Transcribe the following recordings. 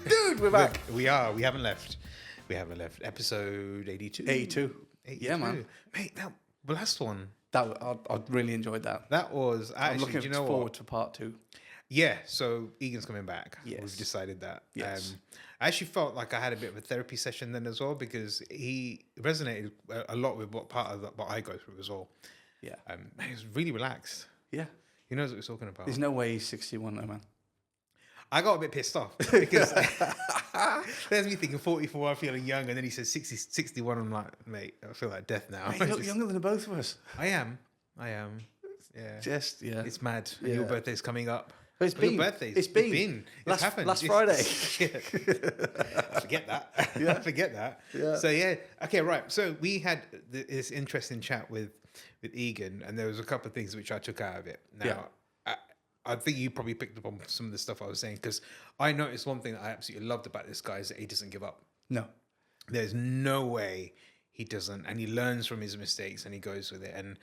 Dude, we're back. We are. We haven't left. We haven't left. Episode 82. 82. Yeah, man. Mate, that last one. I really enjoyed that. That was actually. I'm looking forward to part 2. Yeah, so Egan's coming back. Yes. We've decided that. Yes. I actually felt like I had a bit of a therapy session then as well, because he resonated a lot with what I go through as well. Yeah. He was really relaxed. Yeah. He knows what he's talking about. There's no way he's 61 though, man. I got a bit pissed off because there's me thinking 44, I'm feeling young, and then he says 60, 61. I'm like, mate, I feel like death now. Mate, you look younger than the both of us. I am. Yeah. Yeah. It's mad. Yeah. Your birthday's coming up. It's been. Your birthdays. It's been. It's happened. Last Friday. I forget that. Yeah. I forget that. Yeah. So yeah. Okay. Right. So we had this interesting chat with Egan, and there was a couple of things which I took out of it. Now, I think you probably picked up on some of the stuff I was saying, because I noticed one thing that I absolutely loved about this guy is that he doesn't give up. No. There's no way he doesn't, and he learns from his mistakes and he goes with it. And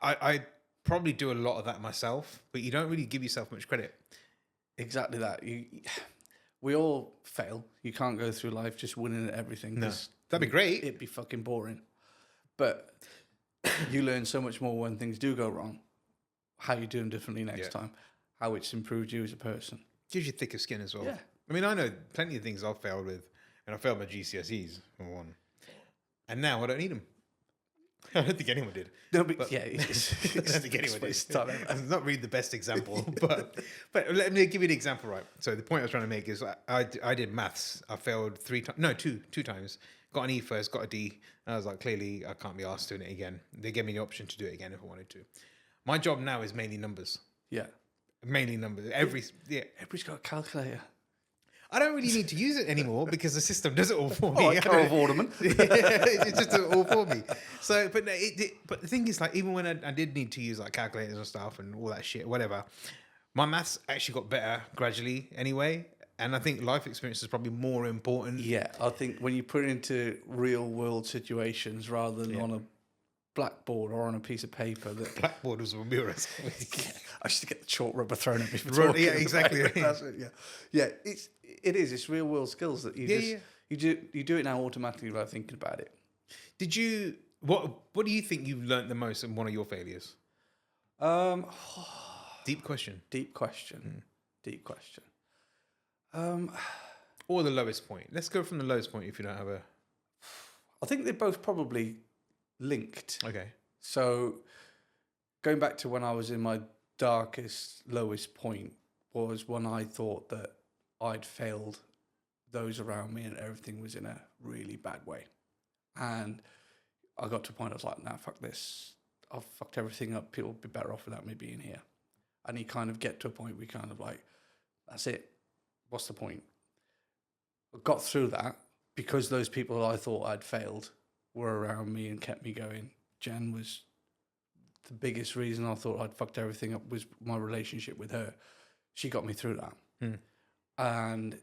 I probably do a lot of that myself, but you don't really give yourself much credit. Exactly that. We all fail. You can't go through life just winning at everything. No, that'd be great. It'd be fucking boring. But you learn so much more when things do go wrong. How you do them differently next time. How it's improved you as a person. Gives you thicker skin as well. Yeah. I mean, I know plenty of things I've failed with, and I failed my GCSEs for one, and now I don't need them. I don't think anyone did. No, but I don't think anyone did. It's not really the best example, but let me give you an example, right? So the point I was trying to make is I did maths. I failed 3 times. No, two times. Got an E first, got a D. And I was like, clearly I can't be asked doing it again. They gave me the option to do it again if I wanted to. My job now is mainly numbers. Yeah. Mainly numbers. Everybody's got a calculator. I don't really need to use it anymore because the system does it all for me. Oh, Carol Vorderman. It's just all for me. So, but the thing is, like, even when I did need to use like calculators and stuff and all that shit, whatever, my maths actually got better gradually anyway. And I think life experience is probably more important. Yeah, I think when you put it into real world situations rather than on a blackboard or on a piece of paper. That blackboard was a mirror. I used to get the chalk rubber thrown at me for talking. Yeah, exactly. That's it. Yeah. It's real world skills that you you do it now automatically without thinking about it. Did you what do you think you learned the most in one of your failures? Deep question. Or the lowest point. Let's go from the lowest point if you don't have a. I think they're both probably linked. Okay. So going back to when I was in my darkest, lowest point was when I thought that I'd failed those around me and everything was in a really bad way. And I got to a point I was like, nah, fuck this. I've fucked everything up. People would be better off without me being here. And you kind of get to a point where you kind of like, that's it. What's the point? I got through that because those people I thought I'd failed were around me and kept me going. Jen was the biggest reason I thought I'd fucked everything up was my relationship with her. She got me through that. And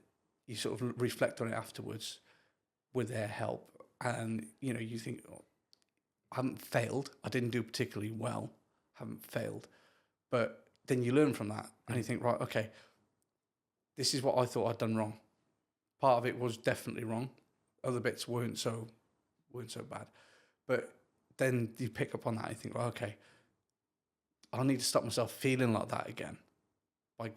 you sort of reflect on it afterwards with their help. And, you know, you think, oh, I haven't failed. I didn't do particularly well. Haven't failed. But then you learn from that and you think, right, okay, this is what I thought I'd done wrong. Part of it was definitely wrong. Other bits weren't so bad. But then you pick up on that and you think, well, okay, I need to stop myself feeling like that again by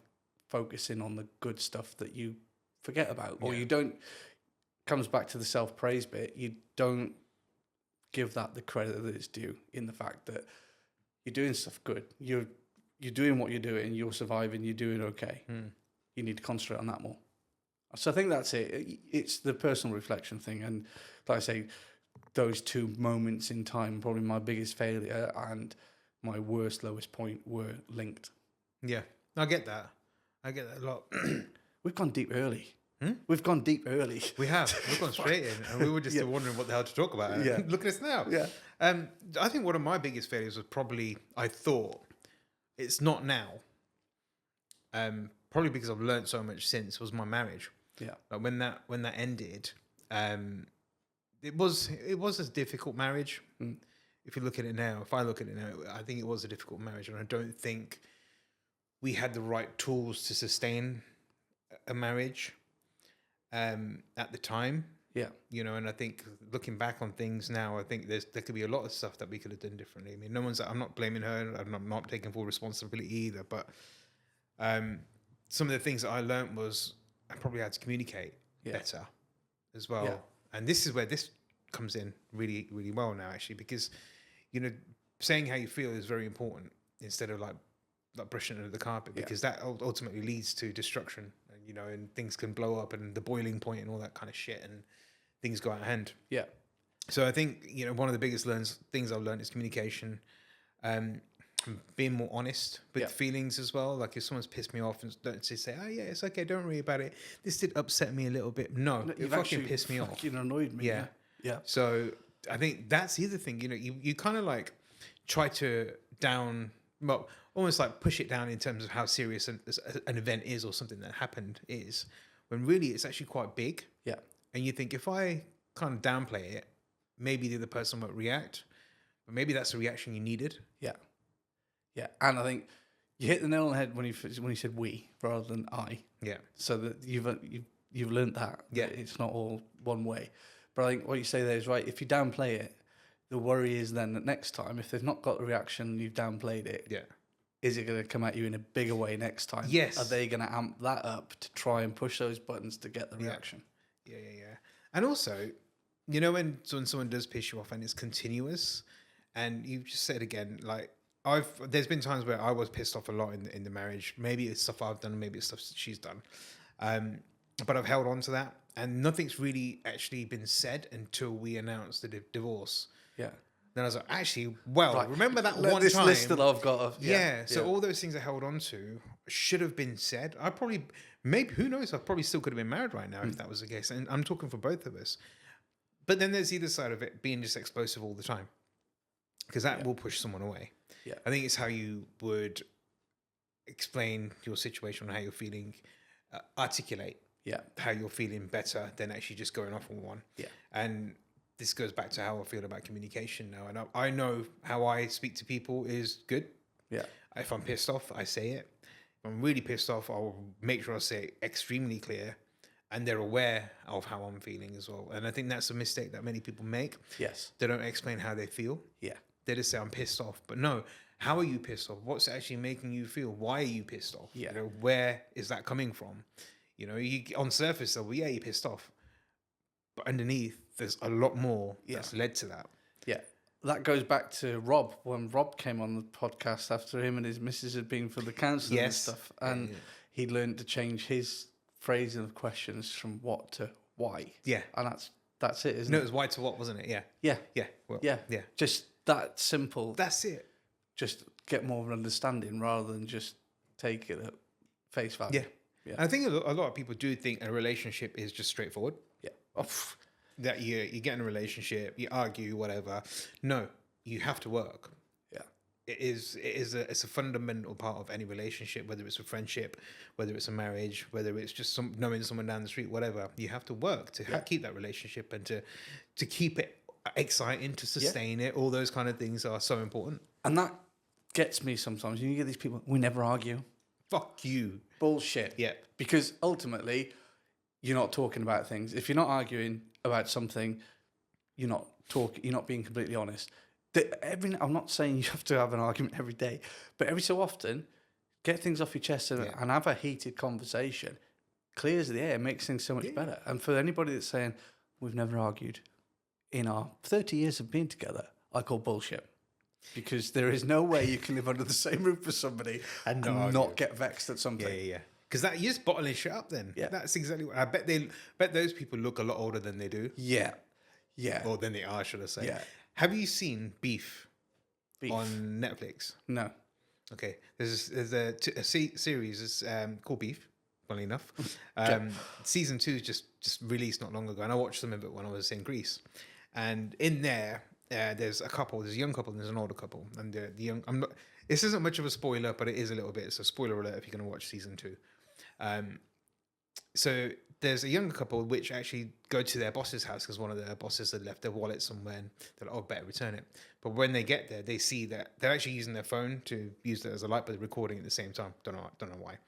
focusing on the good stuff that you forget about. Or you don't, comes back to the self-praise bit, you don't give that the credit that it's due in the fact that you're doing stuff good. You're doing what you're doing, you're surviving, you're doing okay. You need to concentrate on that more. So I think that's it. It's the personal reflection thing. And like I say, those two moments in time, probably my biggest failure and my worst, lowest point were linked. Yeah, I get that. I get that a lot. We've gone deep early. We've gone deep early. We have. We've gone straight in. And we were just wondering what the hell to talk about. Yeah. Look at us now. Yeah. I think one of my biggest failures was probably, I thought, it's not now. Probably because I've learned so much since, was my marriage. Yeah. Like when that ended, it was a difficult marriage. If you look at it now, if I look at it now, I think it was a difficult marriage, and I don't think we had the right tools to sustain a marriage. at the time. Yeah. You know, and I think looking back on things now, I think there could be a lot of stuff that we could have done differently. I mean, I'm not blaming her. I'm not taking full responsibility either. But some of the things that I learned was I probably had to communicate better as well. Yeah. And this is where this comes in really, really well now, actually, because, you know, saying how you feel is very important instead of like brushing it under the carpet, because that ultimately leads to destruction, and, you know, and things can blow up and the boiling point and all that kind of shit, and things go out of hand. Yeah. So I think, you know, one of the biggest things I've learned is communication, being more honest with feelings as well. Like if someone's pissed me off, and don't just say, "Oh yeah, it's okay, don't worry about it. This did upset me a little bit." No, it fucking pissed me off. You annoyed me. Yeah. Yeah. So I think that's the other thing. You know, you kind of like try to almost like push it down in terms of how serious an event is or something that happened is, when really it's actually quite big. Yeah. And you think, if I kind of downplay it, maybe the other person won't react, but maybe that's the reaction you needed. Yeah. Yeah. And I think you hit the nail on the head when you said we rather than I. Yeah. So that you've learned that. Yeah. It's not all one way. But I think what you say there is right. If you downplay it, the worry is then that next time, if they've not got the reaction, you've downplayed it. Yeah. Is it going to come at you in a bigger way next time? Yes. Are they going to amp that up to try and push those buttons to get the reaction? Yeah. And also, you know, when someone does piss you off and it's continuous, and you just said again, like there's been times where I was pissed off a lot in the marriage. Maybe it's stuff I've done, maybe it's stuff she's done. But I've held on to that, and nothing's really actually been said until we announced the divorce. Yeah. Then I was like, actually, remember that one this time? List that I've got. So all those things I held on to should have been said. Maybe, who knows? I probably still could have been married right now if that was the case. And I'm talking for both of us. But then there's the other side of it, being just explosive all the time, because that will push someone away. Yeah. I think it's how you would explain your situation, how you're feeling, articulate how you're feeling better than actually just going off on one. Yeah. And this goes back to how I feel about communication now. And I know how I speak to people is good. Yeah. If I'm pissed off, I say it. If I'm really pissed off, I'll make sure I say it extremely clear, and they're aware of how I'm feeling as well. And I think that's a mistake that many people make. Yes. They don't explain how they feel. Yeah. They just say, I'm pissed off. But no, how are you pissed off? What's actually making you feel? Why are you pissed off? Yeah. You know, where is that coming from? You know, on surface, you're pissed off. But underneath, there's a lot more that's led to that. Yeah. That goes back to Rob, when Rob came on the podcast after him and his missus had been for the counselling and stuff. And he learned to change his phrasing of questions from what to why. Yeah. And that's it, isn't No, it? it was why to what, wasn't it? Yeah. Yeah. Yeah. Well, Yeah. Yeah. Just that simple. That's it. Just get more of an understanding rather than just take it at face value. Yeah. Yeah. And I think a lot of people do think a relationship is just straightforward. Yeah. That you get in a relationship, you argue, whatever. No, you have to work. Yeah. It's a fundamental part of any relationship, whether it's a friendship, whether it's a marriage, whether it's just knowing someone down the street, whatever. You have to work to keep that relationship and to keep it exciting, to sustain it. All those kind of things are so important. And that gets me sometimes. You get these people, we never argue. Fuck you. Bullshit. Yeah. Because ultimately, you're not talking about things. If you're not arguing about something, you're not being completely honest. I'm not saying you have to have an argument every day, but every so often, get things off your chest and have a heated conversation. Clears the air, makes things so much better. And for anybody that's saying, we've never argued in our 30 years of being together, I call bullshit. Because there is no way you can live under the same roof with somebody and not get vexed at something. Yeah. Because you're just bottling shit up then. Yeah. That's exactly what I bet those people look a lot older than they do. Yeah. Yeah. Or than they are, should I say. Yeah. Have you seen Beef on Netflix? No. Okay. There's a series it's called Beef, funnily enough. Season 2 just released not long ago, and I watched some of it when I was in Greece. And in there, there's a couple. There's a young couple and there's an older couple. And the young, this isn't much of a spoiler, but it is a little bit. It's a spoiler alert if you're going to watch season 2. So there's a younger couple which actually go to their boss's house because one of their bosses had left their wallet somewhere, and they're like, better return it. But when they get there, they see that they're actually using their phone to use it as a light, but recording at the same time. Don't know why.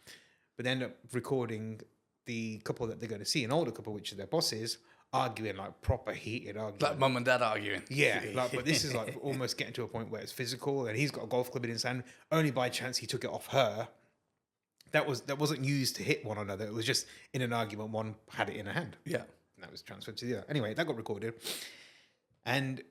But they end up recording the couple that they're going to see, an older couple, which are their bosses, arguing like proper heated argument. Like mum and dad arguing. Yeah, like, but this is like almost getting to a point where it's physical, and he's got a golf club in his hand. Only by chance he took it off her. That wasn't used to hit one another. It was just in an argument, one had it in her hand. Yeah. And that was transferred to the other. Anyway, that got recorded. And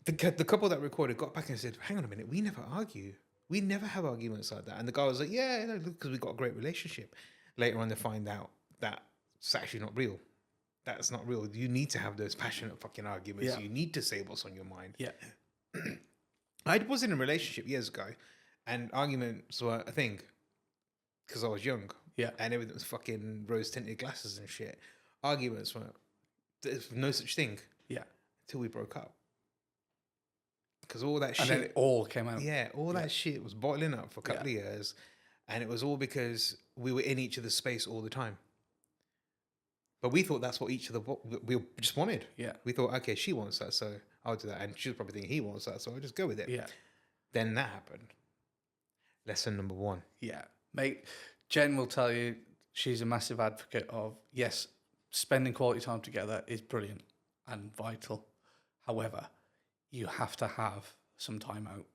the couple that recorded got back and said, hang on a minute, we never argue. We never have arguments like that. And the guy was like, yeah, no, because we've got a great relationship. Later on, they find out that it's actually not real. That's not real. You need to have those passionate fucking arguments. Yeah. You need to say what's on your mind. Yeah. I was in a relationship years ago, and arguments were a thing because I was young. Yeah. And everything was fucking rose-tinted glasses and shit. Arguments were, there's no such thing. Yeah. Until we broke up. Because all that And shit. then it all came out. Yeah, all that shit was boiling up for a couple of years. And it was all because we were in each other's space all the time. But we thought that's what we just wanted. Yeah. We thought, okay, she wants that, so I'll do that. And she was probably thinking he wants that, so I'll just go with it. Yeah. Then that happened. Lesson number 1. Yeah. Mate, Jen will tell you she's a massive advocate of, yes, spending quality time together is brilliant and vital. However, you have to have some time out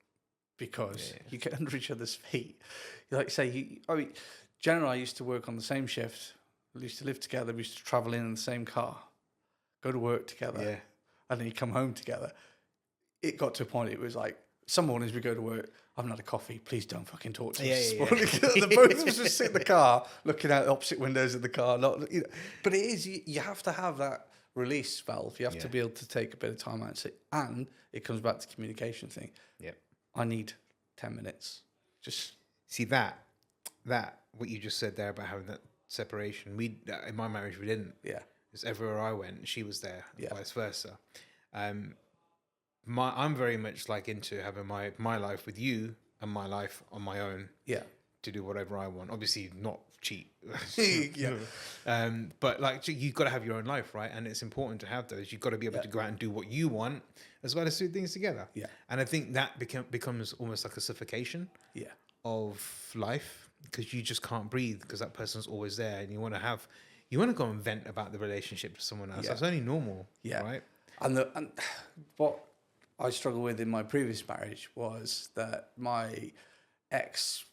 because you get under each other's feet. Like say, Jen and I used to work on the same shift. We used to live together. We used to travel in the same car, go to work together, and then you come home together. It got to a point. It was like some mornings we go to work. I haven't had a coffee. Please don't fucking talk to us. The both of us just sit in the car, looking out the opposite windows of the car. But it is you have to have that release valve. You have to be able to take a bit of time out and say, and it comes back to communication thing. Yeah, I need 10 minutes. Just see that what you just said there about having that separation. We in my marriage we didn't. Yeah, because everywhere I went, she was there. Yeah. Vice versa. I'm very much like into having my life with you and my life on my own. Yeah, to do whatever I want. Obviously, not cheat. yeah. But like you've got to have your own life, right? And it's important to have those. You've got to be able to go out and do what you want, as well as do things together. Yeah. And I think that becomes almost like a suffocation. Yeah. Of life, because you just can't breathe because that person's always there, and you want to go and vent about the relationship to someone else. Yeah. That's only normal. Yeah. Right. And what I struggled with in my previous marriage was that my ex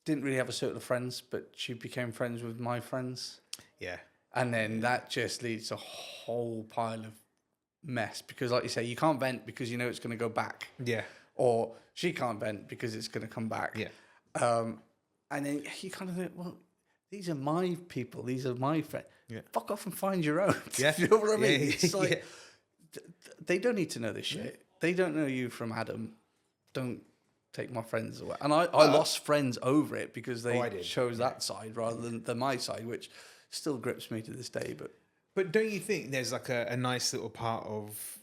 didn't really have a circle of friends, but she became friends with my friends. Yeah. And then that just leads to a whole pile of mess because, like you say, you can't vent because you know it's going to go back. Yeah. Or she can't vent because it's going to come back. Yeah. And then you kind of think, well, these are my people. These are my friends. Yeah. Fuck off and find your own. Yeah. You know what I mean? Yeah. It's like, they don't need to know this shit. Yeah. They don't know you from Adam. Don't take my friends away. And I lost friends over it because they chose that side rather than my side, which still grips me to this day. But don't you think there's like a nice little part of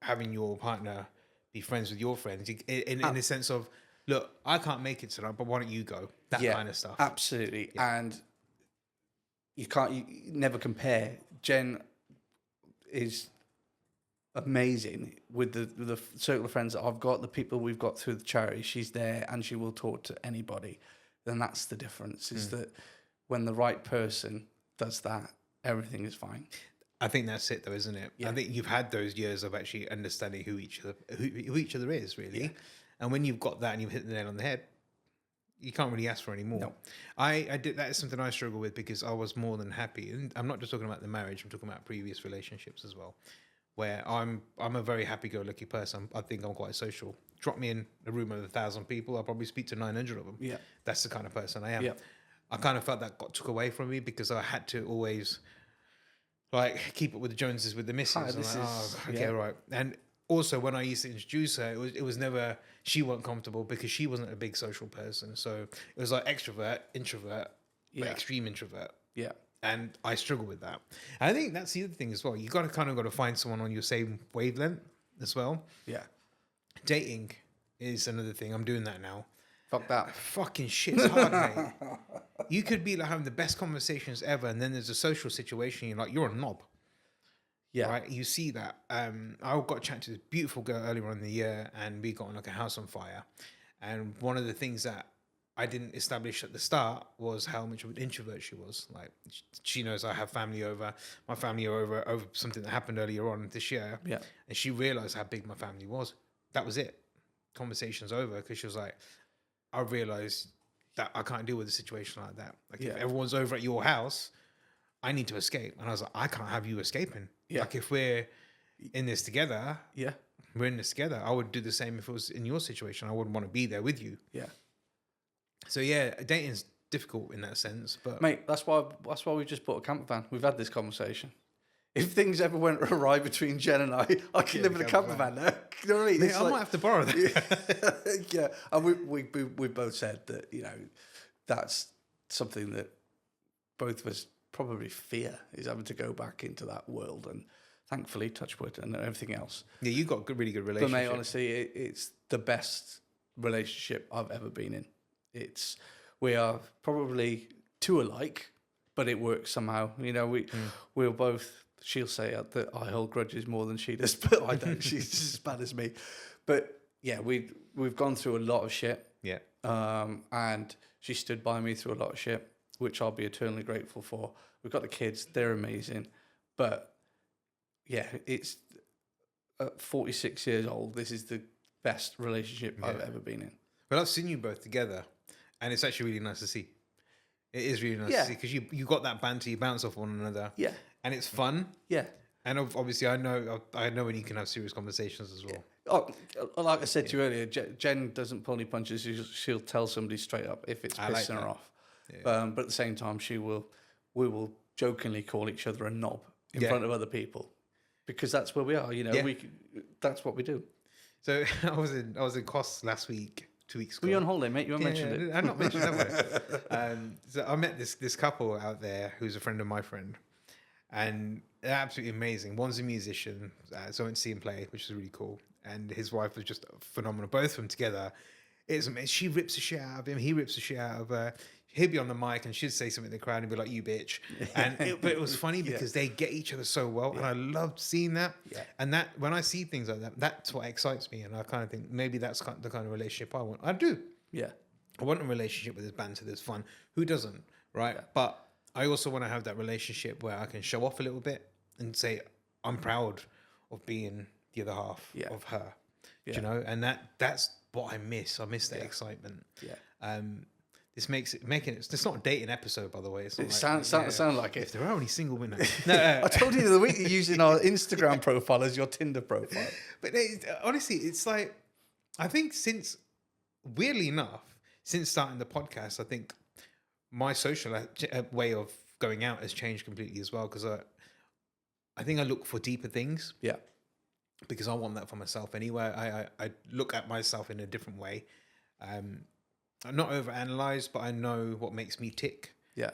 having your partner be friends with your friends in the sense of, look, I can't make it tonight, but why don't you go? That kind of stuff. Absolutely. Yeah. And you never compare. Jen is amazing with the circle of friends that I've got, the people we've got through the charity. She's there and she will talk to anybody. Then that's the difference, is that when the right person does that, everything is fine. I think that's it, though, isn't it? Yeah. I think you've had those years of actually understanding who each other is, really. Yeah. And when you've got that and you've hit the nail on the head, you can't really ask for any more. No. I did. That is something I struggle with because I was more than happy, and I'm not just talking about the marriage. I'm talking about previous relationships as well, where I'm a very happy-go-lucky person. I think I'm quite social. Drop me in a room of 1,000 people, I'll probably speak to 900 of them. Yeah, that's the kind of person I am. Yeah. I kind of felt that took away from me because I had to always like keep up with the Joneses with the missus. Right. And also when I used to introduce her, it was never, she wasn't comfortable because she wasn't a big social person. So it was like extrovert, introvert, but extreme introvert. Yeah. And I struggle with that. And I think that's the other thing as well. You got to find someone on your same wavelength as well. Yeah. Dating is another thing. I'm doing that now. Fuck that. Fucking shit's hard, mate. You could be like having the best conversations ever, and then there's a social situation. You're like, you're a knob. Yeah. Right. You see that. I got a chat to this beautiful girl earlier on in the year, and we got on like a house on fire. And one of the things that I didn't establish at the start was how much of an introvert she was. Like, she knows I have family over, my family are over something that happened earlier on this year. Yeah. And she realized how big my family was. That was it. Conversation's over, because she was like, I realized that I can't deal with a situation like that. Like, if everyone's over at your house, I need to escape. And I was like, I can't have you escaping. Yeah. Like, if we're in this together, Yeah. we're in this together. I would do the same if it was in your situation. I wouldn't want to be there with you. Yeah. So yeah, dating's difficult in that sense. But mate, that's why we just bought a camper van. We've had this conversation. If things ever went awry between Jen and I can live in a camper van now. You know what I mean? Mate, I might have to borrow that. Yeah, and we both said that, you know, that's something that both of us probably fear, is having to go back into that world. And thankfully, touch wood and everything else. Yeah, you got really good relationship. But mate, honestly, it's the best relationship I've ever been in. We are probably too alike, but it works somehow. You know, we're both. She'll say that I hold grudges more than she does, but I don't. She's just as bad as me. But yeah, we've gone through a lot of shit. Yeah. And she stood by me through a lot of shit, which I'll be eternally grateful for. We've got the kids; they're amazing. But yeah, it's at 46 years old. This is the best relationship I've ever been in. Well, I've seen you both together, and it's actually really nice to see. It is really nice to see, because you got that banter, you bounce off one another. Yeah. And it's fun. Yeah. And obviously, I know when you can have serious conversations as well. Oh, like I said to you earlier, Jen doesn't pull any punches. She'll tell somebody straight up if it's pissing her off. Yeah. But at the same time, we will jokingly call each other a knob in front of other people, because that's where we are. You know, that's what we do. So I was in Kos last week, 2 weeks ago. Were you on holiday, mate? You haven't mentioned it. I'm not mentioned that. So I met this couple out there who's a friend of my friend, and they're absolutely amazing. One's a musician, so I went to see him play, which is really cool. And his wife was just phenomenal. Both of them together, it's amazing. She rips the shit out of him. He rips the shit out of her. He'd be on the mic and she'd say something to the crowd and be like, "You bitch." And but it was funny because they get each other so well, and I loved seeing that. Yeah. And that, when I see things like that, that's what excites me, and I kind of think maybe that's the kind of relationship I want. I do. Yeah. I want a relationship with this banter, there's fun. Who doesn't, right? Yeah. But I also want to have that relationship where I can show off a little bit and say, I'm proud of being the other half of her. Yeah. Do you know? And that's what I miss. I miss that excitement. Yeah. This makes it it's not a dating episode, by the way. It's not sound like it. If there are any single women. I told you the other week you're using our Instagram profile as your Tinder profile. But honestly, it's like, I think weirdly enough, since starting the podcast, I think my social way of going out has changed completely as well, because I think I look for deeper things. Yeah. Because I want that for myself anyway. I look at myself in a different way. I'm not overanalyze, but I know what makes me tick. Yeah.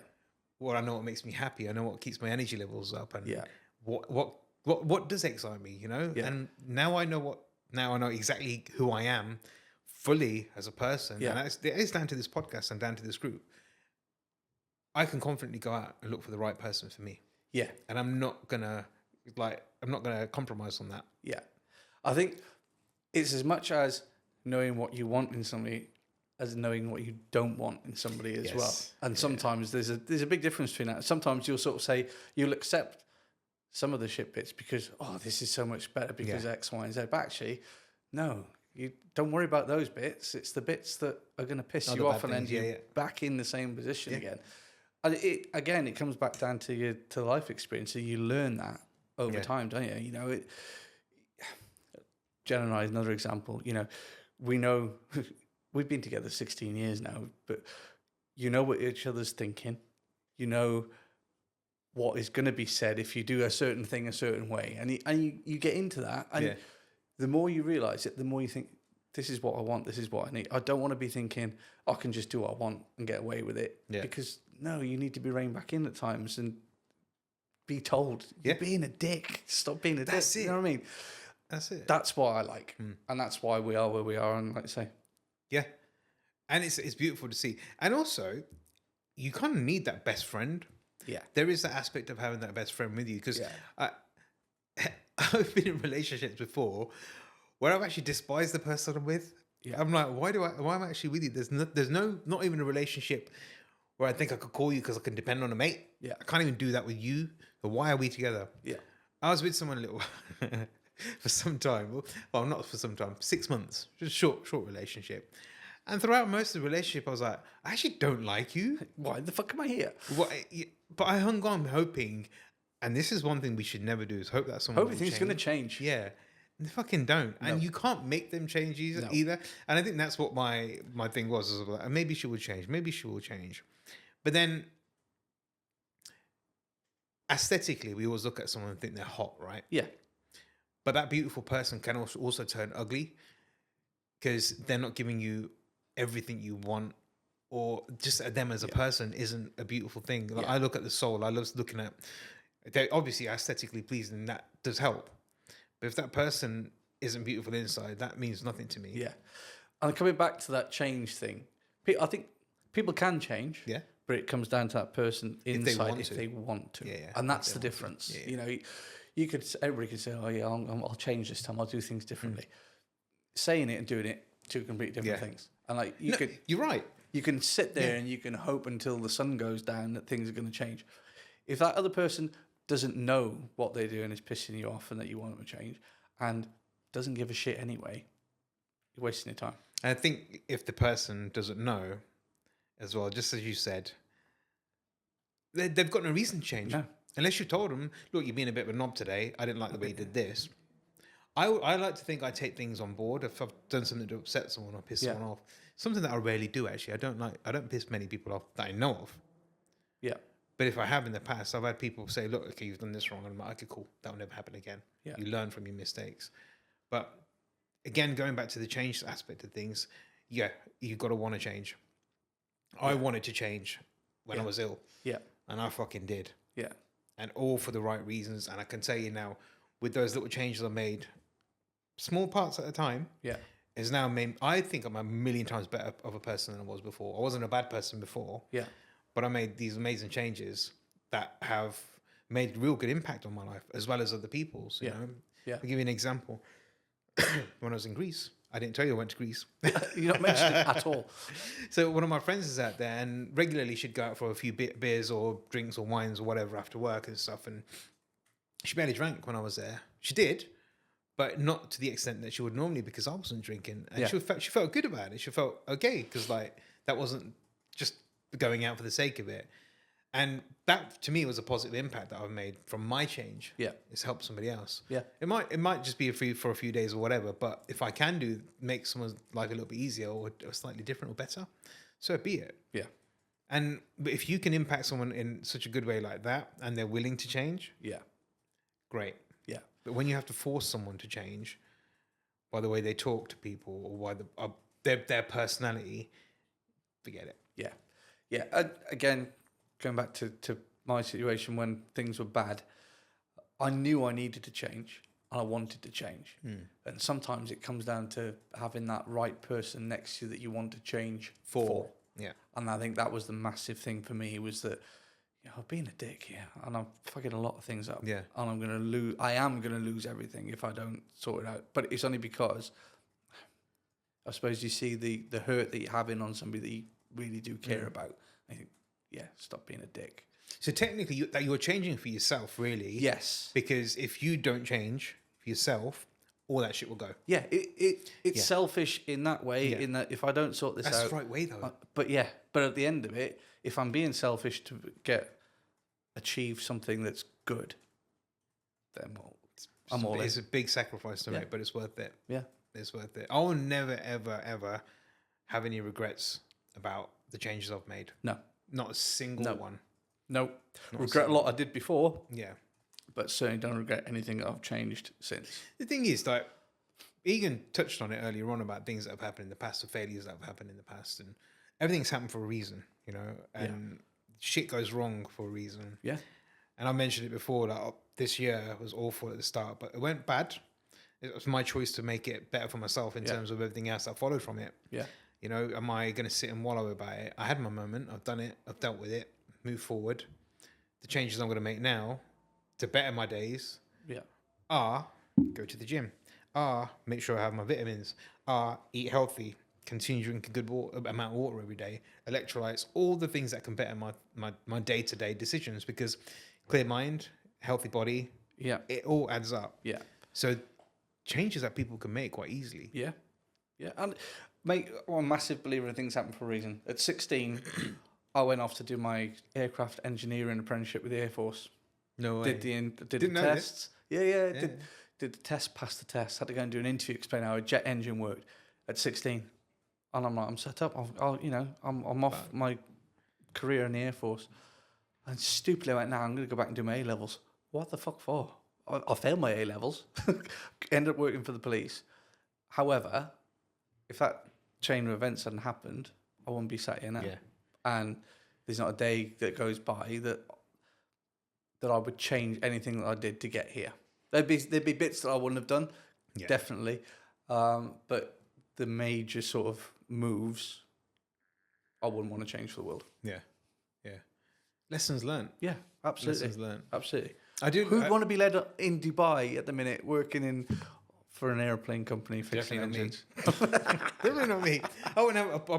I know what makes me happy. I know what keeps my energy levels up, and what does excite me, you know? Yeah. And now I know exactly who I am fully as a person. Yeah. And it is down to this podcast and down to this group. I can confidently go out and look for the right person for me. Yeah. And I'm not gonna compromise on that. Yeah. I think it's as much as knowing what you want in somebody as knowing what you don't want in somebody as well. And sometimes there's a big difference between that. Sometimes you'll sort of say, you'll accept some of the shit bits because, this is so much better because X, Y, and Z. But actually, no, you don't worry about those bits. It's the bits that are going to piss you off and end you back in the same position again. And it comes back down to life experience. So you learn that over time, don't you? You know, Jen and I, another example, you know, we know... We've been together 16 years now, but you know what each other's thinking. You know what is going to be said if you do a certain thing a certain way. And you get into that. And the more you realise it, the more you think, this is what I want, this is what I need. I don't want to be thinking, I can just do what I want and get away with it. Yeah. Because, no, you need to be reined back in at times and be told, you're being a dick. Stop being a dick. That's it. You know what I mean? That's it. That's what I like. And that's why we are where we are. And like I say, yeah, and it's beautiful to see. And also, you kind of need that best friend. Yeah. There is that aspect of having that best friend with you, because I've been in relationships before where I've actually despised the person I'm with, Yeah. I'm like, why am I actually with you? There's not even a relationship where I think I could call you because I can depend on a mate. Yeah. I can't even do that with you. So why are we together? Yeah. I was with someone a little for some time. Well, not for some time, 6 months. Just short relationship. And throughout most of the relationship, I was like, I actually don't like you. Why the fuck am I here? But I hung on hoping, and this is one thing we should never do, is hope that someone will Everything's going to change. Yeah. They fucking don't. No. And you can't make them change either. And I think that's what my thing was. Like, maybe she will change. Maybe she will change. But then aesthetically, we always look at someone and think they're hot, right? Yeah. But that beautiful person can also turn ugly because they're not giving you everything you want, or just them as a person isn't a beautiful thing. Like, I look at the soul. I love looking at, they're obviously aesthetically pleasing, and that does help. But if that person isn't beautiful inside, that means nothing to me. Yeah. And coming back to that change thing, I think people can change. Yeah. But it comes down to that person inside if they want to. Yeah. And that's the difference. Yeah. You know, everybody could say, oh yeah, I'll change this time. I'll do things differently. Saying it and doing it, two completely different things. And like you're right. You can sit there and you can hope until the sun goes down that things are going to change. If that other person doesn't know what they're doing is pissing you off and that you want them to change and doesn't give a shit anyway, you're wasting your time. And I think if the person doesn't know as well, just as you said, they've got no reason to change. No. Unless you told them, look, you're being a bit of a knob today. I didn't like the way you did this. I like to think I take things on board. If I've done something to upset someone or piss someone off, something that I rarely do actually. I don't piss many people off that I know of. Yeah. But if I have in the past, I've had people say, look, okay, you've done this wrong. And I'm like, okay, cool. That will never happen again. Yeah. You learn from your mistakes. But again, going back to the change aspect of things, you've got to want to change. I wanted to change when I was ill. Yeah. And I fucking did. Yeah. And all for the right reasons. And I can tell you now, with those little changes I made, small parts at a time, is now made. I think I'm a million times better of a person than I was before. I wasn't a bad person before. Yeah. But I made these amazing changes that have made real good impact on my life as well as other people's. You know? Yeah. I'll give you an example. When I was in Greece, I didn't tell you I went to Greece. You're not mentioning it at all. So one of my friends is out there, and regularly she'd go out for a few beers or drinks or wines or whatever after work and stuff. And she barely drank when I was there. She did, but not to the extent that she would normally because I wasn't drinking. And she felt good about it. She felt okay because like that wasn't just going out for the sake of it. And that to me was a positive impact that I've made from my change. Yeah, it's helped somebody else. Yeah, it might just be for a few days or whatever. But if I can make someone's life a little bit easier or slightly different or better, so be it. Yeah, and if you can impact someone in such a good way like that, and they're willing to change, great. Yeah, but when you have to force someone to change by the way they talk to people or by their personality, forget it. Yeah, yeah. Again. Going back to my situation when things were bad, I knew I needed to change and I wanted to change. And sometimes it comes down to having that right person next to you that you want to change for. Yeah. And I think that was the massive thing for me was that I've been a dick here and I'm fucking a lot of things up. Yeah. And I am going to lose everything if I don't sort it out. But it's only because I suppose you see the hurt that you're having on somebody that you really do care about. I think, yeah, stop being a dick. So technically, you're changing for yourself, really. Yes. Because if you don't change for yourself, all that shit will go. Yeah, it's selfish in that way. In that if I don't sort this out, that's the right way though. But at the end of it, if I'm being selfish to achieve something that's good, then I'm all in. It's a big sacrifice to make, but it's worth it. Yeah, it's worth it. I will never, ever, ever have any regrets about the changes I've made. No. Not a single one. No. Regret a lot I did before. Yeah. But certainly don't regret anything that I've changed since. The thing is, like, Egan touched on it earlier on about things that have happened in the past, or failures that have happened in the past. And everything's happened for a reason, you know, and shit goes wrong for a reason. Yeah. And I mentioned it before, like, this year was awful at the start, but it went bad. It was my choice to make it better for myself in terms of everything else that followed from it. Yeah. You know, am I going to sit and wallow about it? I had my moment. I've done it. I've dealt with it. Move forward. The changes I'm going to make now to better my days are go to the gym. Make sure I have my vitamins. are eat healthy, continue drinking good amount of water every day, electrolytes, all the things that can better my day-to-day decisions, because clear mind, healthy body, Yeah. it all adds up. Yeah. So changes that people can make quite easily. Yeah. Yeah. And mate, I'm a massive believer in things happen for a reason. At 16, I went off to do my aircraft engineering apprenticeship with the Air Force. No way. Did the Didn't know tests. Yeah. Yeah. Did the test, passed the test. Had to go and do an interview, explain how a jet engine worked at 16. And I'm like, I'm set up. I'm off my career in the Air Force. And stupidly I went, I'm going to go back and do my A-levels. What the fuck for? I failed my A-levels. Ended up working for the police. However, if that chain of events hadn't happened, I wouldn't be sat here now. Yeah. And there's not a day that goes by that I would change anything that I did to get here. There'd be bits that I wouldn't have done, definitely. But the major sort of moves, I wouldn't want to change for the world. Yeah. Lessons learned. Yeah, absolutely. Lessons learned. Absolutely. Who'd want to be led in Dubai at the minute, working for an airplane company fixing engines? Definitely not me. I wouldn't have a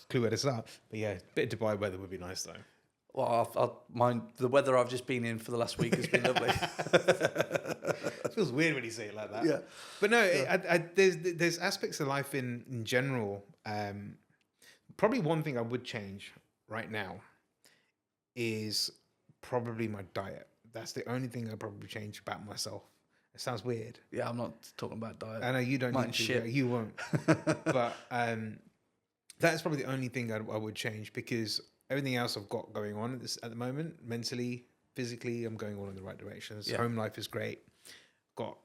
clue where to start. But yeah, a bit of Dubai weather would be nice though. Well, I'll mind the weather I've just been in for the last week has been lovely. It feels weird when you say it like that. Yeah. But no, there's aspects of life in general. Probably one thing I would change right now is probably my diet. That's the only thing I'd probably change about myself. It sounds weird. Yeah, I'm not talking about diet. I know you don't need to. Shit. You won't. But that's probably the only thing I would change, because everything else I've got going on at the moment, mentally, physically, I'm going all in the right directions. Yeah. Home life is great. Got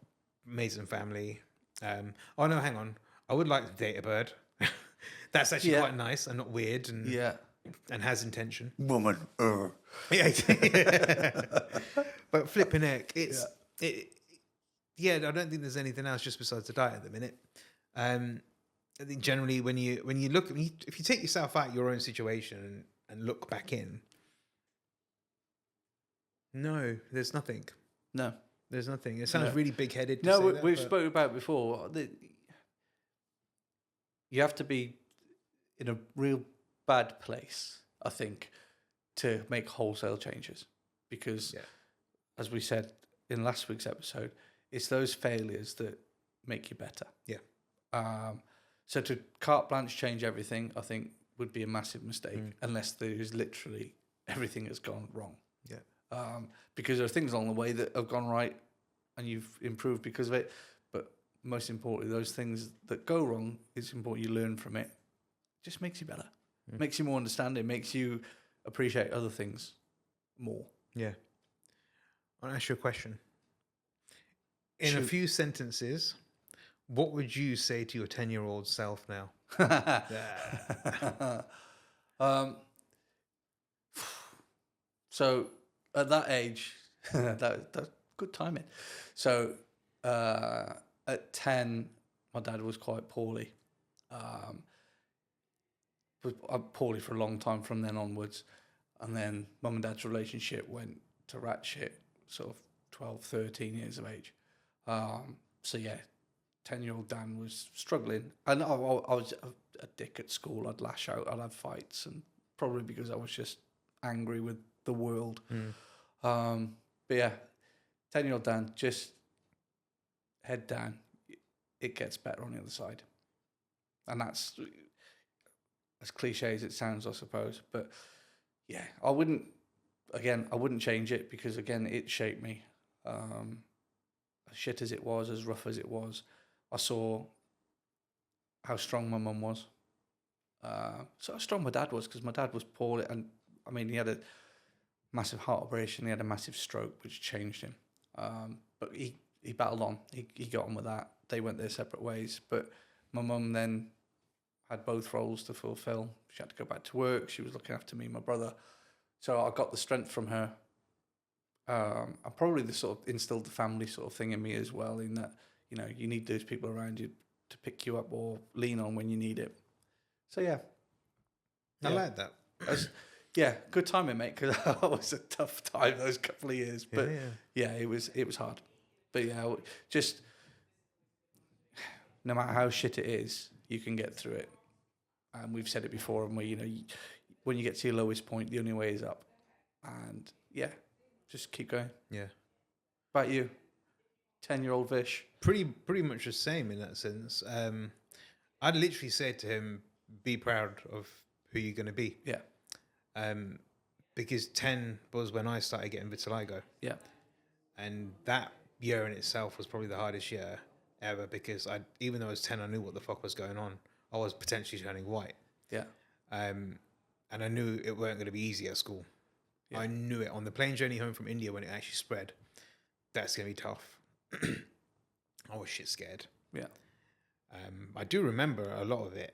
amazing family. Oh no, hang on. I would like to date a bird. That's actually quite nice and not weird and has intention. Woman. Yeah. But flipping heck, I don't think there's anything else just besides the diet at the minute. I think generally when you look, if you take yourself out of your own situation and look back in, no, there's nothing. No. There's nothing. It sounds really big-headed. We've spoken about it before. You have to be in a real bad place, I think, to make wholesale changes. Because, as we said in last week's episode, it's those failures that make you better. Yeah. So to carte blanche change everything, I think, would be a massive mistake, unless there is literally everything has gone wrong. Yeah. Because there are things along the way that have gone right and you've improved because of it. But most importantly, those things that go wrong, it's important you learn from it. It just makes you better. Makes you more understanding, makes you appreciate other things more. Yeah. I want to ask you a question. In a few sentences, what would you say to your 10-year-old self now? So at that age, that's good timing. So at 10, my dad was quite poorly. Was poorly for a long time from then onwards. And then mum and dad's relationship went to rat shit, sort of 12, 13 years of age. So yeah, 10-year-old Dan was struggling. And I was a dick at school. I'd lash out, I'd have fights, and probably because I was just angry with the world. But yeah, 10-year-old Dan, just head down. It gets better on the other side. And that's as cliche as it sounds, I suppose. But yeah, I wouldn't change it, because again, it shaped me. As shit as it was, as rough as it was, I saw how strong my mum was. So how strong my dad was, because my dad was poorly, and I mean, he had a massive heart operation, he had a massive stroke, which changed him. But he battled on. He got on with that. They went their separate ways. But my mum then had both roles to fulfill. She had to go back to work. She was looking after me and my brother. So I got the strength from her. And probably the sort of instilled the family sort of thing in me as well, in that, you know, you need those people around you to pick you up or lean on when you need it. So yeah. I like that. Yeah, good timing, mate, because that was a tough time those couple of years. But yeah, it was hard. But yeah, just no matter how shit it is, you can get through it. And we've said it before, and when you get to your lowest point, the only way is up. And yeah, just keep going. Yeah. About you, 10-year-old Vish. Pretty much the same in that sense. I'd literally say to him, be proud of who you're going to be. Yeah. Because 10 was when I started getting vitiligo. Yeah. And that year in itself was probably the hardest year ever, because even though I was 10, I knew what the fuck was going on. I was potentially turning white. Yeah. And I knew it weren't going to be easy at school. Yeah. I knew it on the plane journey home from India when it actually spread. That's going to be tough. I was shit scared. Yeah. I do remember a lot of it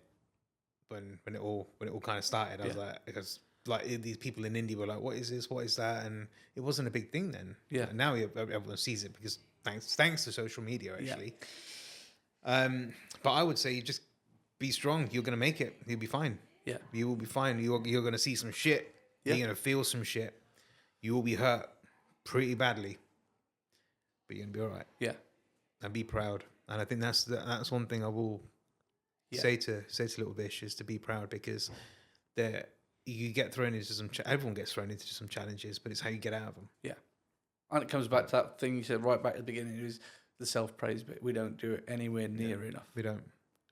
when it all kind of started. I was like, because like these people in India were like, what is this? What is that? And it wasn't a big thing then. Yeah. And now everyone sees it because thanks to social media, actually. Yeah. But I would say you just be strong. You're going to make it. You'll be fine. Yeah. You will be fine. You're going to see some shit. Yeah. You're going to feel some shit. You will be hurt pretty badly. But you're going to be all right. Yeah. And be proud. And I think that's one thing I will say to little Bish, is to be proud, because you get thrown into everyone gets thrown into some challenges, but it's how you get out of them. Yeah. And it comes back to that thing you said right back at the beginning, is the self-praise bit. We don't do it anywhere near enough. We don't.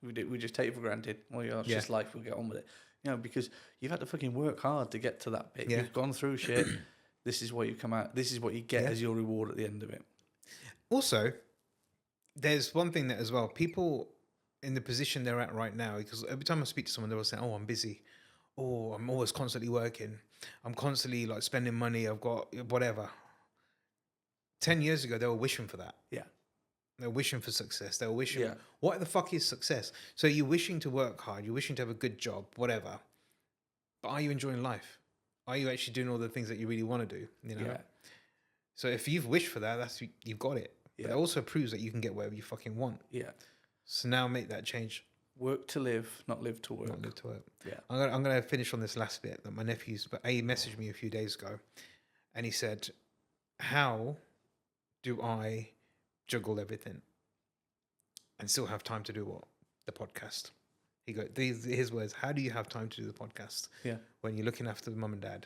We just take it for granted. Well, it's just life. We'll get on with it. Because you've had to fucking work hard to get to that bit. Yeah. You've gone through shit. This is what you come out. This is what you get as your reward at the end of it. Also, there's one thing that as well, people in the position they're at right now, because every time I speak to someone, they will say, oh, I'm busy. Oh, I'm always constantly working. I'm constantly like spending money. I've got whatever. 10 years ago, they were wishing for that. Yeah. They're wishing for success. They're wishing, what the fuck is success? So you're wishing to work hard. You're wishing to have a good job, whatever. But are you enjoying life? Are you actually doing all the things that you really want to do? Yeah. So if you've wished for that, you've got it. Yeah. But it also proves that you can get whatever you fucking want. Yeah. So now make that change. Work to live, not live to work. Not live to work. Yeah. I'm gonna finish on this last bit that my nephew's. But he messaged me a few days ago, and he said, "How do I juggle everything and still have time to do what? The podcast?" He goes, his words, how do you have time to do the podcast? Yeah. When you're looking after mum and dad,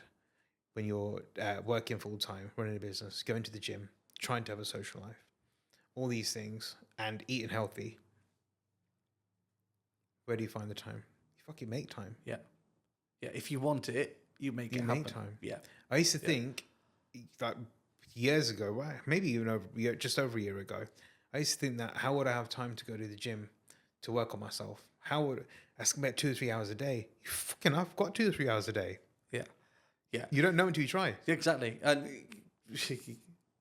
when you're working full time, running a business, going to the gym, trying to have a social life, all these things, and eating healthy. Where do you find the time? You fucking make time. Yeah. Yeah. If you want it, you make it happen. Make time. Yeah. I used to think that years ago, maybe even just over a year ago, I used to think that how would I have time to go to the gym to work on myself? I spend 2 or 3 hours a day. I've got 2 or 3 hours a day. Yeah. Yeah. You don't know until you try. Yeah, exactly. And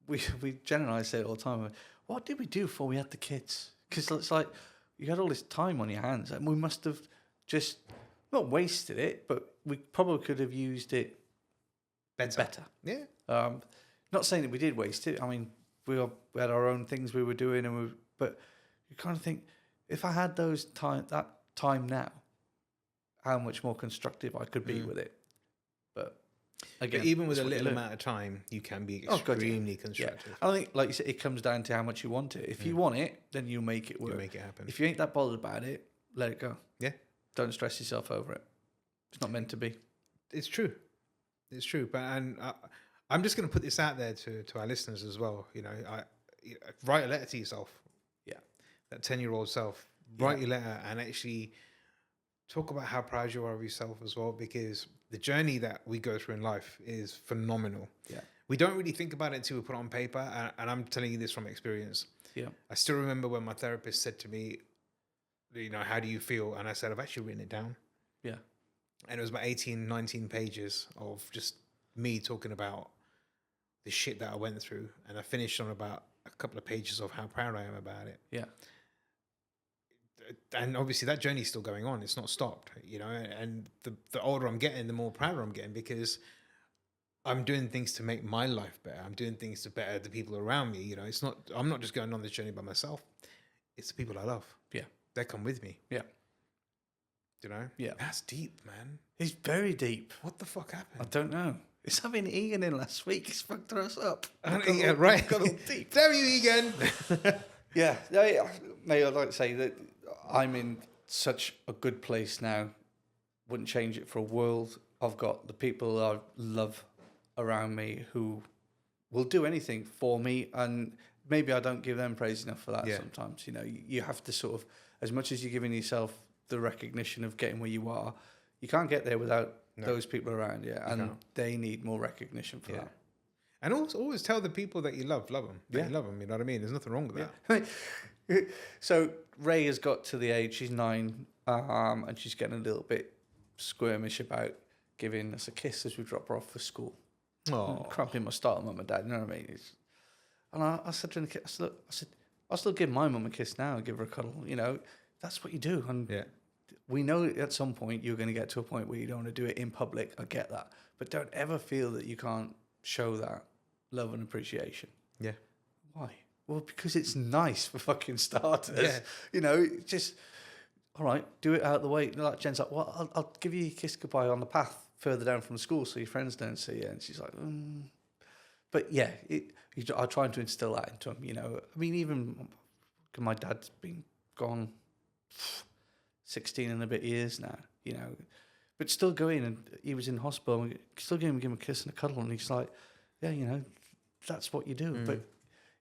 we generally say it all the time. What did we do before we had the kids? Because it's like you had all this time on your hands, and we must have just not wasted it, but we probably could have used it better. Yeah. Not saying that we did waste it. I mean, we had our own things we were doing, but you kind of think, if I had that time now, how much more constructive I could be with it. But again, even with a little amount of time, you can be extremely constructive. Yeah. I think, like you said, it comes down to how much you want it. If you want it, then you make it work. You make it happen. If you ain't that bothered about it, let it go. Yeah. Don't stress yourself over it. It's not meant to be. It's true. It's true. But I'm just going to put this out there to our listeners as well. Write a letter to yourself. Yeah. That 10-year-old self. Write your letter and actually talk about how proud you are of yourself as well, because the journey that we go through in life is phenomenal. Yeah. We don't really think about it until we put it on paper, and I'm telling you this from experience. Yeah. I still remember when my therapist said to me, how do you feel? And I said, I've actually written it down. Yeah. And it was about 18, 19 pages of just me talking about the shit that I went through. And I finished on about a couple of pages of how proud I am about it. Yeah. And obviously that journey is still going on. It's not stopped, and the older I'm getting, the more prouder I'm getting, because I'm doing things to make my life better. I'm doing things to better the people around me. I'm not just going on this journey by myself. It's the people I love. Yeah. They come with me. Yeah. Yeah. That's deep, man. It's very deep. What the fuck happened? I don't know. It's having Egan in last week. It's fucked us up. Yeah, right. Got all deep. Damn you, Egan. Yeah. Mate, I'd like to say that I'm in such a good place now. Wouldn't change it for a world. I've got the people I love around me who will do anything for me, and maybe I don't give them praise enough for that sometimes. You know, you have to sort of, as much as you're giving yourself the recognition of getting where you are, you can't get there without those people around you, and they need more recognition for that. And also always tell the people that you love them. You love them, you know what I mean? There's nothing wrong with that. So Ray has got to the age, she's 9, and she's getting a little bit squirmish about giving us a kiss as we drop her off for school. Oh, cramping my style, mum and dad. You know what I mean? And I said to her, I said, I'll still give my mum a kiss now and give her a cuddle. You know, that's what you do. And we know at some point you're going to get to a point where you don't want to do it in public. I get that, but don't ever feel that you can't show that love and appreciation. Yeah. Why? Well, because it's nice, for fucking starters. Yeah. You know, just all right, do it out of the way. Like Jen's like, well, I'll give you a kiss goodbye on the path further down from the school so your friends don't see you. And she's like, But yeah, I try to instill that into him, you know. I mean, even my dad's been gone 16 and a bit years now, you know. But still going, and he was in hospital, and still going to give him a kiss and a cuddle, and he's like, yeah, you know, that's what you do. But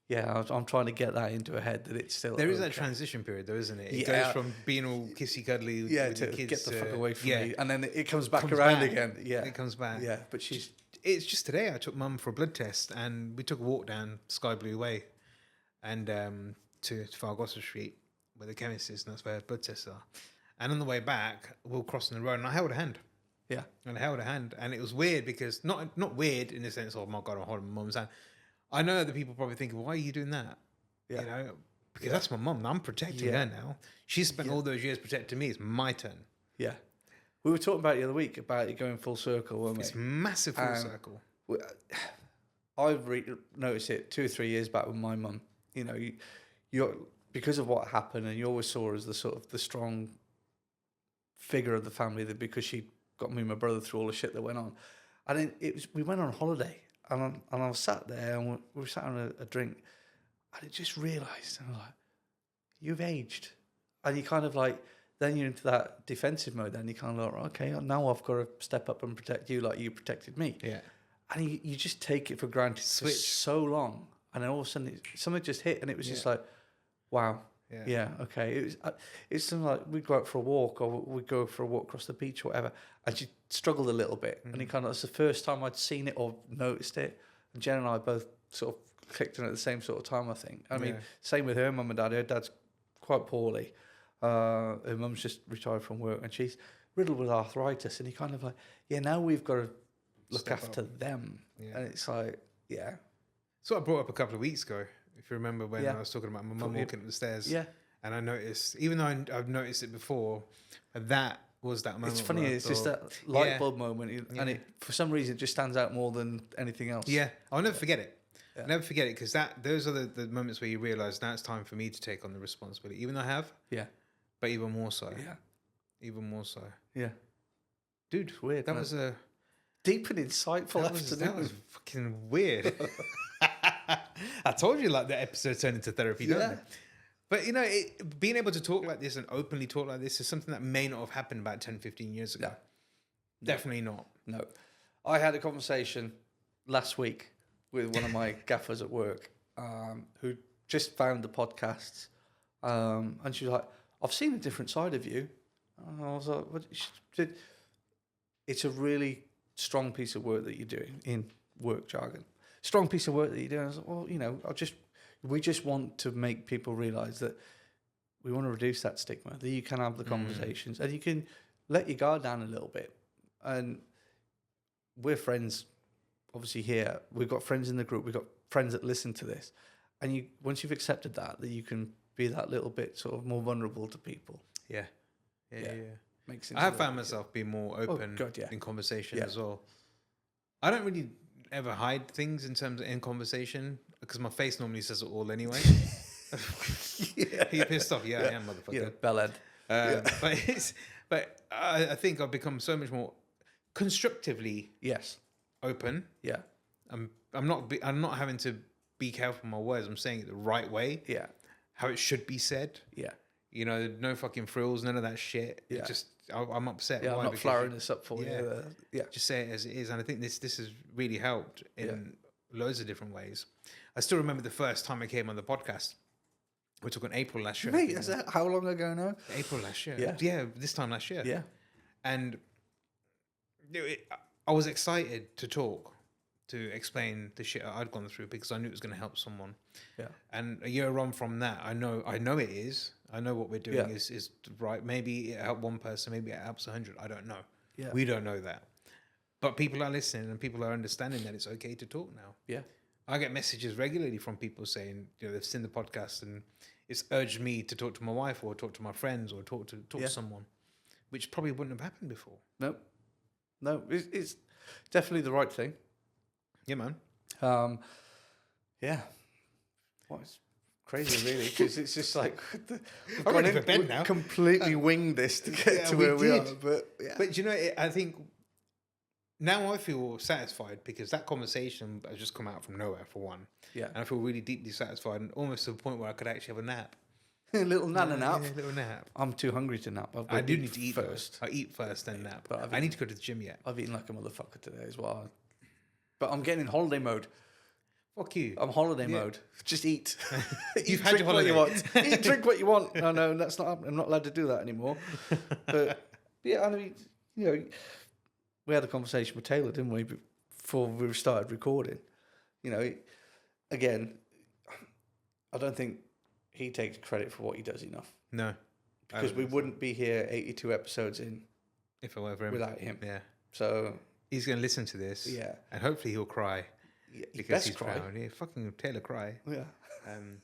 yeah, I'm trying to get that into a head that it's still... There is that transition period though, isn't it? It goes from being all kissy-cuddly with the kids get the fuck away from me. And then it comes back again. Yeah. It comes back. Yeah, but she's... It's just today I took mum for a blood test, and we took a walk down Sky Blue Way and to Fargossa Street where the chemist is, and that's where blood tests are. And on the way back, we were crossing the road, and I held her hand. Yeah. And I held her hand, and it was weird because... Not weird in the sense of, oh my God, I'm holding my mum's hand. I know that people probably think, why are you doing that? Yeah. You know, because that's my mum. I'm protecting her now. She's spent all those years protecting me. It's my turn. Yeah. We were talking about it the other week about it going full circle, weren't we? It's massive full circle. I've noticed it 2 or 3 years back with my mum. You know, you're because of what happened, and you always saw her as the sort of the strong figure of the family, that because she got me and my brother through all the shit that went on. And then we went on holiday. And I was sat there, and we were sat on a drink, and I just realised, and I'm like, you've aged. And you kind of like, then you're into that defensive mode, then you kind of like, okay, now I've got to step up and protect you like you protected me. Yeah. And you just take it for granted for so long, and then all of a sudden something just hit, and it was just like, wow. Yeah, okay. It's something like we'd go out for a walk, or we'd go for a walk across the beach or whatever, and she struggled a little bit. And it kind of, it's the first time I'd seen it or noticed it. And Jen and I both sort of clicked on it at the same sort of time, I think. I mean, same with her mum and dad. Her dad's quite poorly. Her mum's just retired from work, and she's riddled with arthritis. And he kind of like, yeah, now we've got to look after them. Yeah. And it's like, yeah. So I brought up a couple of weeks ago. If you remember when I was talking about my mum walking up the stairs. Yeah. And I noticed, even though I've noticed it before, that was that moment. It's funny, it's just that light bulb moment. And it, for some reason, it just stands out more than anything else. Yeah. I'll never forget it. Yeah. Never forget it, because those are the moments where you realise now it's time for me to take on the responsibility. Even though I have. Yeah. But even more so. Yeah. Even more so. Yeah. Dude, it's weird. That was a... deep and insightful afternoon. That was fucking weird. I told you, like, the episode turned into therapy, don't it? But, you know, being able to talk like this and openly talk like this is something that may not have happened about 10, 15 years ago. No. Definitely not. No. I had a conversation last week with one of my gaffers at work who just found the podcasts. And she was like, I've seen a different side of you. And I was like, it's a really strong piece of work that you're doing in work jargon. Strong piece of work that you're doing. I was like, well, you know, we just want to make people realise that we want to reduce that stigma, that you can have the conversations and you can let your guard down a little bit. And we're friends, obviously, here. We've got friends in the group. We've got friends that listen to this. And once you've accepted that you can be that little bit sort of more vulnerable to people. Yeah. Makes sense. I have found myself being more open in conversation as well. I don't really ever hide things in conversation, because my face normally says it all anyway. Are you pissed off? Yeah, I am, motherfucker. Yeah, bellend. But I think I've become so much more constructively open. Yeah. I'm not having to be careful with my words. I'm saying it the right way. Yeah. How it should be said. Yeah. You know, no fucking frills, none of that shit. Yeah. It just, I'm upset. Yeah, Why? I'm not Because flowering this up for yeah. you. Yeah. just say it as it is. And I think this has really helped in loads of different ways. I still remember the first time I came on the podcast. We took in April last year. Mate, is that how long ago now? April last year. Yeah. Yeah, this time last year. Yeah. And I was excited to talk, to explain the shit I'd gone through because I knew it was going to help someone. Yeah. And a year on from that, I know it is. I know what we're doing is right. Maybe it helped one person, maybe it helps 100. I don't know. Yeah. We don't know that. But people are listening and people are understanding that it's okay to talk now. Yeah. I get messages regularly from people saying, you know, they've seen the podcast and it's urged me to talk to my wife or talk to my friends or talk to someone, which probably wouldn't have happened before. No, it's definitely the right thing. Yeah, man. Yeah. Well, it's crazy, really, because it's just like I'm ready for bed now. Completely winged this to get to where we are. But you know, I think now I feel satisfied because that conversation has just come out from nowhere, for one. Yeah. And I feel really deeply satisfied and almost to the point where I could actually have a nap. A little nap. Yeah, a little nap. I'm too hungry to nap. I do need to eat first. I eat first, then nap. But I need to go to the gym yet. I've eaten like a motherfucker today as well. But I'm getting in holiday mode. Fuck you. I'm holiday mode. Just eat. You've had your holiday. What you want. Eat, drink what you want. No, that's not happening. I'm not allowed to do that anymore. But yeah, I mean, you know, we had a conversation with Taylor, didn't we, before we started recording? You know, again, I don't think he takes credit for what he does enough. No. Because we wouldn't be here 82 episodes in if it were for him. without him. Yeah. So he's going to listen to this. Yeah. And hopefully he'll cry. Yeah, Because he's proud. Yeah, fucking Taylor cry. Yeah.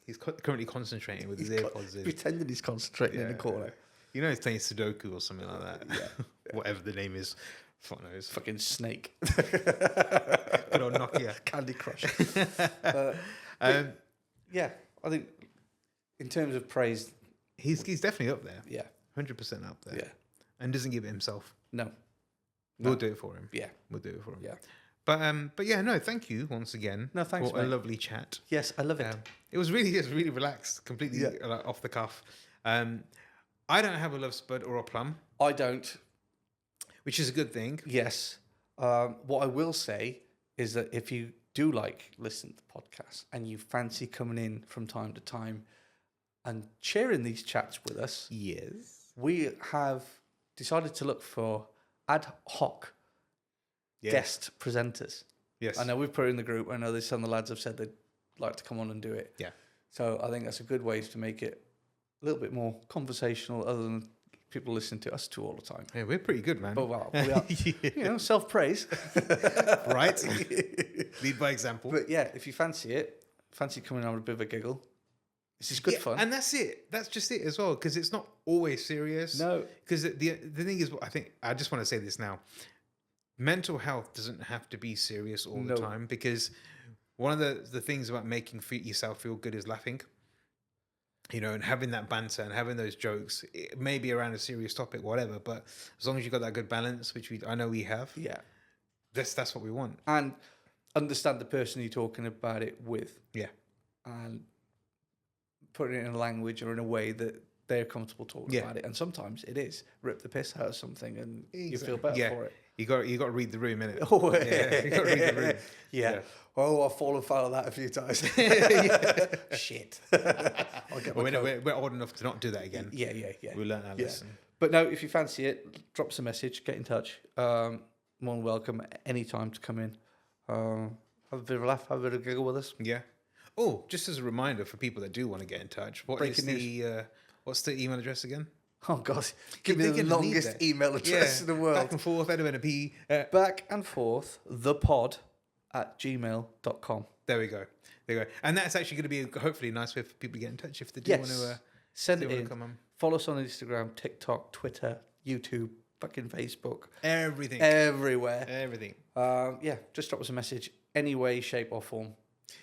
He's currently concentrating with his AirPods in. Pretending he's concentrating in the corner. You know, he's playing Sudoku or something like that. Yeah. Whatever the name is. Fuck knows. Fucking Snake. Good old Nokia. Candy Crush. Yeah, I think in terms of praise, he's definitely up there. Yeah. 100% up there. Yeah. And doesn't give it himself. No. We'll do it for him. Yeah. We'll do it for him. Yeah. But yeah, no, thank you once again. No, thanks, for mate. a lovely chat. Yes, I love it. It was really relaxed, completely off the cuff. I don't have a love spud or a plum, I don't. which is a good thing. Yes. What I will say is that if you do listen to the podcast and you fancy coming in from time to time and sharing these chats with us, Yes. we have decided to look for ad hoc guest presenters. Yes. I know we've put it in the group. I know some of the lads have said they'd like to come on and do it. Yeah. So I think that's a good way to make it a little bit more conversational, other than people listening to us two all the time. Yeah, we're pretty good, man. But well, we are, you know, self-praise. Right? Lead by example. But yeah, if you fancy coming on with a bit of a giggle, this is good fun. And that's it. That's just it as well, because it's not always serious. No. Because the thing is, I just want to say this now. Mental health doesn't have to be serious all the time, because one of the things about making yourself feel good is laughing. You know, and having that banter and having those jokes, it may be around a serious topic, whatever, but as long as you've got that good balance, which I know we have, that's what we want. And understand the person you're talking about it with. Yeah. And put it in a language or in a way that they're comfortable talking about it. And sometimes it is rip the piss out of something and you feel better for it. You got to read the room, innit? Oh, yeah. You got to read the room. Yeah. Oh, I've fallen foul of that a few times. Shit. We're old enough to not do that again. Yeah. We learn our lesson. But no, if you fancy it, drop us a message, get in touch. More than welcome any time to come in. Have a bit of a laugh, have a bit of a giggle with us. Yeah. Oh, just as a reminder for people that do want to get in touch, what's the email address again? Oh, God. Give me the longest email address in the world. Back and forth, P. Back and forth, thepod@gmail.com. There we go. And that's actually going to be hopefully a nice way for people to get in touch if they do want to send it in. Follow us on Instagram, TikTok, Twitter, YouTube, fucking Facebook. Everything. Everywhere. Everything. Just drop us a message, any way, shape or form.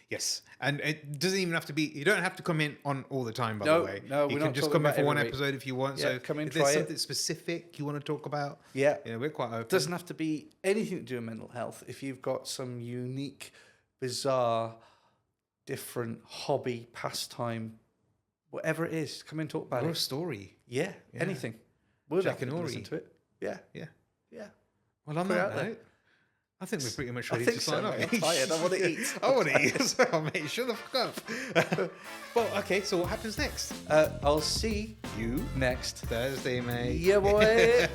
Yes, and it doesn't even have to be. You don't have to come in on all the time. By the way, no, you can just come in for one episode if you want. Yeah, so come in, if try there's it. something specific you want to talk about, we're quite open. It doesn't have to be anything to do with mental health. If you've got some unique, bizarre, different hobby, pastime, whatever it is, come and talk about Or it. a story. Yeah, Yeah. anything. We'll Jack and definitely Ori. listen to it. Yeah, Yeah. yeah. Well, on Put it that out there. note, I think we're pretty much I ready think to sign so, off. mate. I'm tired. I want to eat. I want to eat as well, mate. Shut the fuck up. Well, okay, so what happens next? I'll see You next Thursday, mate. Yeah, boy.